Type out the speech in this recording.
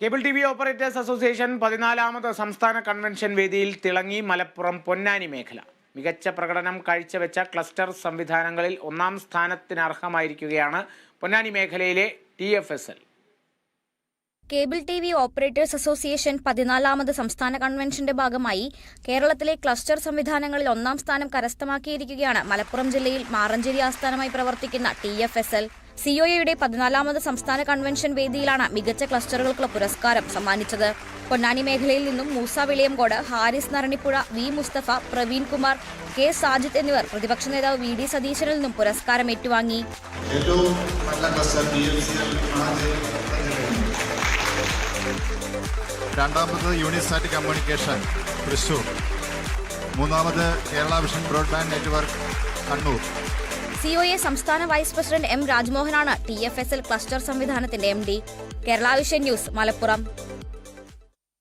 Cable TV. Operators association 14ാമത് സംസ്ഥാന convention വേദിയിൽ തിളങ്ങി മലപ്പുറം പൊന്നാനി മേഖല. മികച്ച പ്രകടനം കാഴ്ചവെച്ച ക്ലസ്റ്റർ സംവിധാനങ്ങളിൽ ഒന്നാം സ്ഥാനത്തിനർഹമായിരിക്കുകയാണ് പൊന്നാനി മേഖലയിലെ TFSL. Cable TV. Operators association 14ാമത് സംസ്ഥാന കൺവെൻഷന്റെ ഭാഗമായി കേരളത്തിലെ ക്ലസ്റ്റർ സംവിധാനങ്ങളിൽ ഒന്നാം സ്ഥാനം കരസ്ഥമാക്കിയിരിക്കുകയാണ് മലപ്പുറം ജില്ലയിൽ മാറഞ്ചേരി ആസ്ഥാനമായി പ്രവർത്തിക്കുന്ന TFSL. COAയുടെ 14ാമത് സംസ്ഥാന കൺവെൻഷൻ വേദിയിലാണ് മികച്ച ക്ലസ്റ്ററുകൾക്കുള്ള പുരസ്കാരം സമ്മാനിച്ചത്. പൊന്നാനി മേഖലയിൽ നിന്നും മൂസ വിളിയംകോട്, ഹാരിസ് നരണിപ്പുഴ, വി മുസ്തഫ, പ്രവീൺ കുമാർ, കെ സാജിദ് എന്നിവർ പ്രതിപക്ഷ നേതാവ് VD സതീശനിൽ നിന്നും പുരസ്കാരം ഏറ്റുവാങ്ങി. രണ്ടാമത് യൂണിസാറ്റ് കമ്മ്യൂണിക്കേഷൻ തൃശൂർ, മൂന്നാമത് Kerala vision broadband network Kannur. COA സംസ്ഥാന വൈസ് പ്രസിഡന്റ് M. രാജ്മോഹനാണ് TFSL ക്ലസ്റ്റർ സംവിധാനത്തിന്റെ MD. Kerala vision news, Malappuram.